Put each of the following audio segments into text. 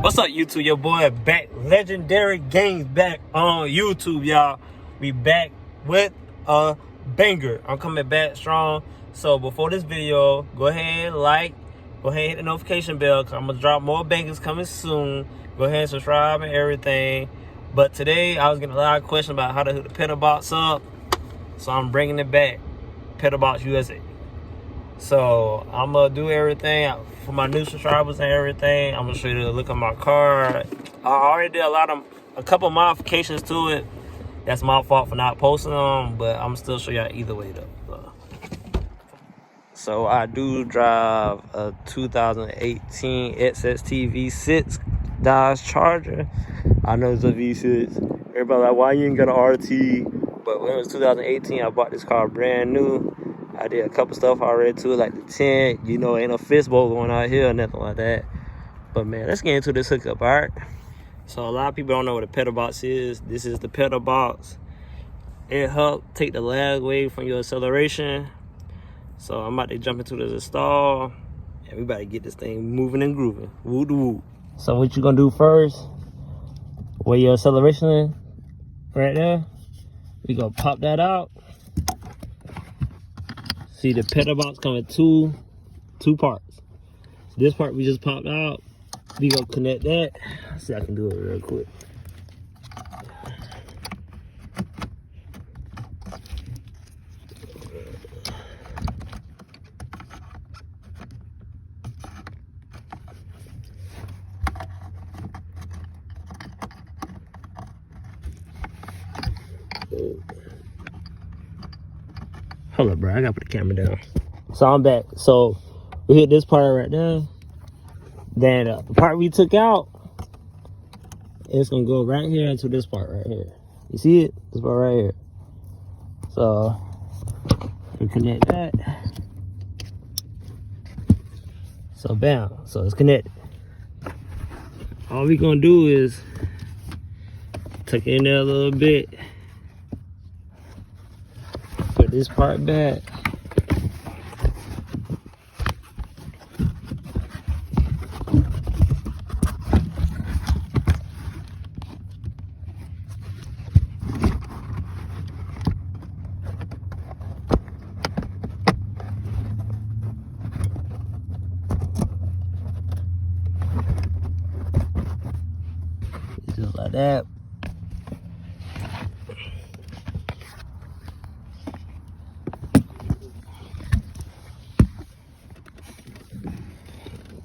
What's up, YouTube? Your boy back. Legendary Games back on YouTube, y'all. We back with a banger. I'm coming back strong. So before this video, go ahead, go ahead, hit the notification bell, because I'm going to drop more bangers coming soon. Go ahead and subscribe and everything. But today, I was getting a lot of questions about how to hook the PedalBox up. So I'm bringing it back. PedalBox USA. So I'm going to do everything for my new subscribers and everything. I'm going to show you the look of my card. I already did a couple modifications to it. That's my fault for not posting them, but I'm still show y'all either way though. So I do drive a 2018 XST V6 Dodge Charger. I know it's a V6. Everybody like, why you ain't got an RT? But when it was 2018, I bought this car brand new. I did a couple stuff already to it, like the tent. You know, ain't no fistbowl going out here or nothing like that. But man, let's get into this hookup, all right? So a lot of people don't know what a PedalBox is. This is the PedalBox. It helps take the lag away from your acceleration. So I'm about to jump into this install, and we about to get this thing moving and grooving. Woo doo woo. So what you gonna do first? Where your acceleration is, right there. We gonna pop that out. See, the PedalBox come in two parts. So this part we just popped out. We gonna connect that. Let's see if I can do it real quick. Hold up, bro. I gotta put the camera down. So I'm back. So we hit this part right there. Then the part we took out, it's gonna go right here into this part right here. You see it? This part right here. So we connect that. So bam. So it's connected. All we gonna do is tuck it in there a little bit. Put this part back. Just like that.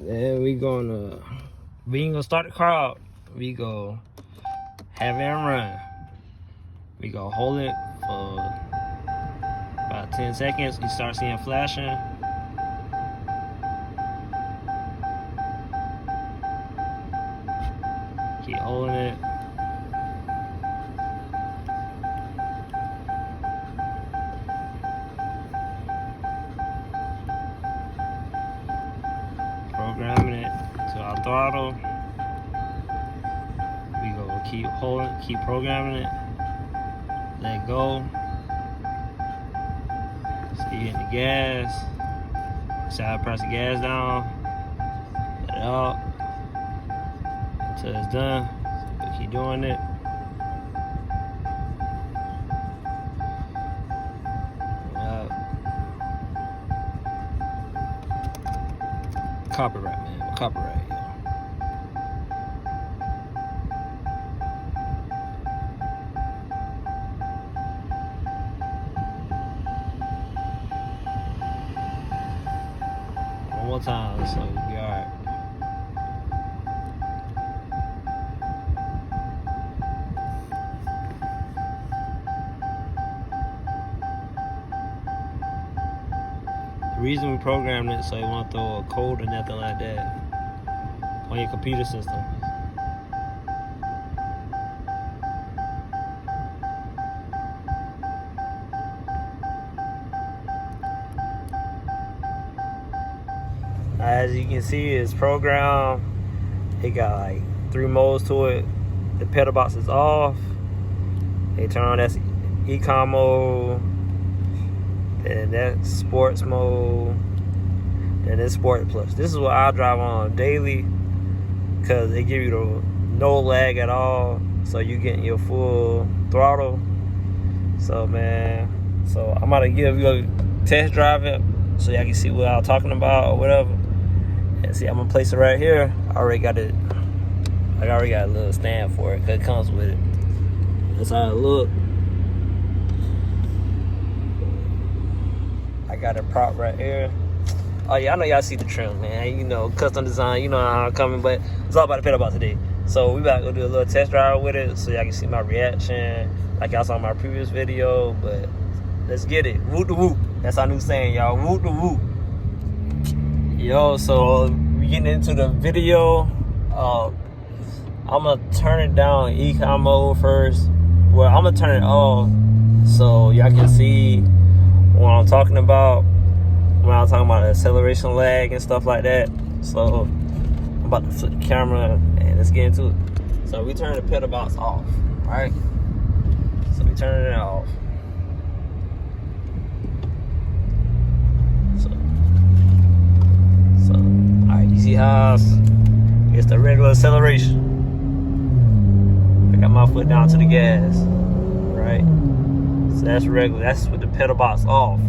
Then we ain't gonna start the car out. We go have it run. We go hold it for about 10 seconds. You start seeing flashing. Keep holding it. Programming it to our throttle. We go keep holding, keep programming it. Let go. So you hit the gas. So I press the gas down. Let it out until it's done. So keep doing it. Copyright, man. Copyright, yo. One more time, so we'll be alright. The reason we programmed it so you won't throw a code or nothing like that on your computer system. As you can see, it's programmed. It got like 3 modes to it. The PedalBox is off. They turn on that econ mode. And that's sports mode. and then Sport Plus. This is what I drive on daily, because they give you the no lag at all, so you getting your full throttle. So man, so I'm about to give you a test drive it so y'all can see what I'm talking about or whatever. And see, I'm gonna place it right here. I already got it. I already got a little stand for it, because it comes with it. That's how it look. I got a prop right here. Oh yeah, I know y'all see the trim, man. You know, custom design, you know how I'm coming, but it's all about the PedalBox today. So we about to go do a little test drive with it so y'all can see my reaction, like y'all saw in my previous video. But let's get it. Woot the whoop. That's our new saying, y'all. Woot the whoop. Yo, so we getting into the video. I'm gonna turn it down econ mode first. Well, I'm gonna turn it off so y'all can see what I'm talking about when I'm talking about acceleration lag and stuff like that. So I'm about to flip the camera and let's get into it. So we turn the PedalBox off, right? So we turn it off. So all right, you see how it's the regular acceleration. I got my foot down to the gas, right? So that's regular. That's with the PedalBox off.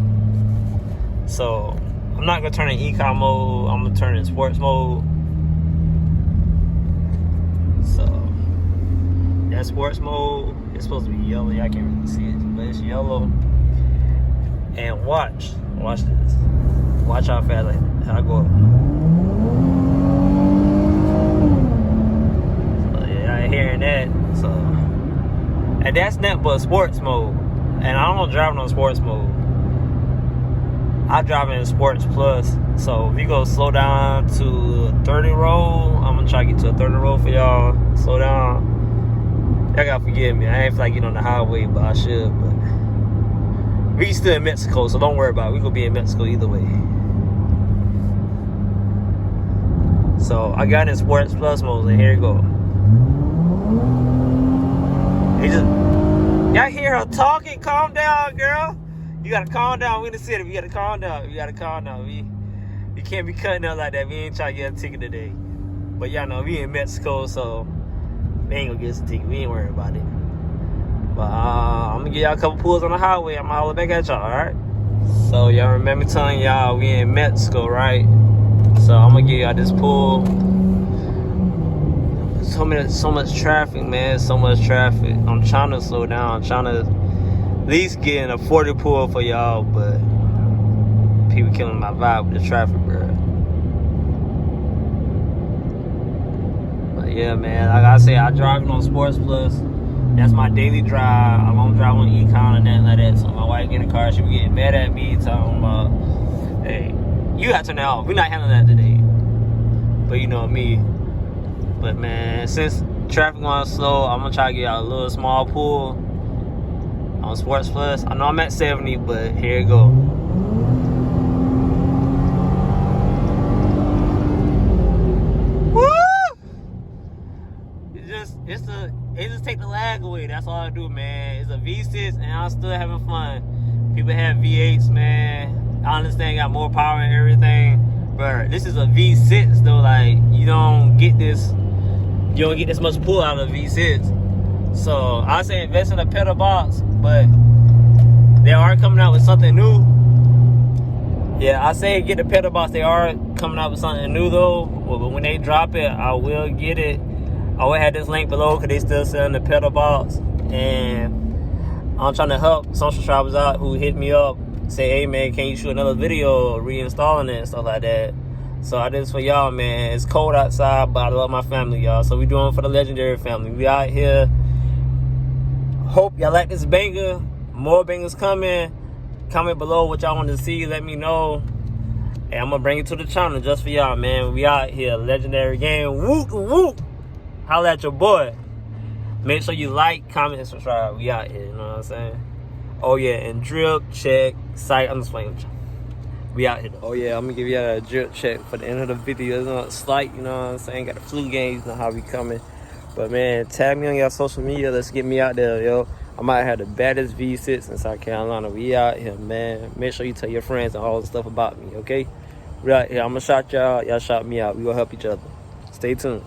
So I'm not gonna turn it in econ mode. I'm gonna turn it in sports mode. So that sports mode, it's supposed to be yellow. Y'all can't really see it, but it's yellow. And watch this. Watch how fast I go up. So yeah, I ain't hearing that. So, and that's not but sports mode. And I don't drive on sports mode. I drive in sports plus. So if you go slow down to 30 roll, I'm gonna try to get to a 30 roll for y'all. Slow down. Y'all gotta forgive me. I ain't feel like getting on the highway, but I should. But we still in Mexico, so don't worry about it. We gonna be in Mexico either way. So I got in sports plus mode, and here you go. Y'all hear her talking? Calm down, girl. You gotta calm down. We in the city. We gotta calm down. You gotta calm down. We can't be cutting up like that. We ain't trying to get a ticket today. But y'all know we in Mexico, so we ain't gonna get us a ticket. We ain't worried about it. But I'm gonna give y'all a couple pulls on the highway. I'm gonna holler back at y'all, alright? So y'all remember telling y'all we in Mexico, right? So I'm gonna give y'all this pull. So much traffic, man. So much traffic. I'm trying to slow down. I'm trying to at least get in a 40 pull for y'all, but people killing my vibe with the traffic, bro. But yeah, man. Like I say, I drive on Sports Plus. That's my daily drive. I don't drive on econ or nothing like that. So my wife get in the car, she be getting mad at me, talking about, hey, you gotta turn that off. We're not handling that today. But you know me. But man, since traffic going slow, I'm gonna try to get out a little small pull on Sports Plus. I know I'm at 70, but here you go. Woo! It just take the lag away. That's all I do, man. It's a V6 and I'm still having fun. People have V8s, man. I understand got more power and everything, but this is a V6 though. Like you don't get this much pull out of a V6. So I say invest in a PedalBox, but they are coming out with something new. Yeah, I say get the PedalBox. They are coming out with something new though. But when they drop it, I will get it. I will have this link below because they still selling the PedalBox, and I'm trying to help some subscribers out who hit me up, say, hey man, can you shoot another video reinstalling it and stuff like that. So I did this for y'all, man. It's cold outside, but I love my family, y'all. So we doing it for the Legendary family. We out here. Hope y'all like this banger. More bangers coming. Comment below what y'all want to see. Let me know. And I'm gonna bring it to the channel just for y'all, man. We out here. Legendary game. Whoop whoop. Holla at your boy. Make sure you like, comment, and subscribe. We out here, you know what I'm saying? Oh yeah, and drip check site. I'm just playing with you. We out here though. Oh yeah, I'm gonna give you a drip check for the end of the video. It's not slight, you know what I'm saying? Got the flu games, you know how we coming. But man, tag me on your social media. Let's get me out there, yo. I might have the baddest V6 in South Carolina. We out here, man. Make sure you tell your friends and all the stuff about me, okay? We out here. I'm gonna shout y'all. Y'all shout me out. We gonna help each other. Stay tuned.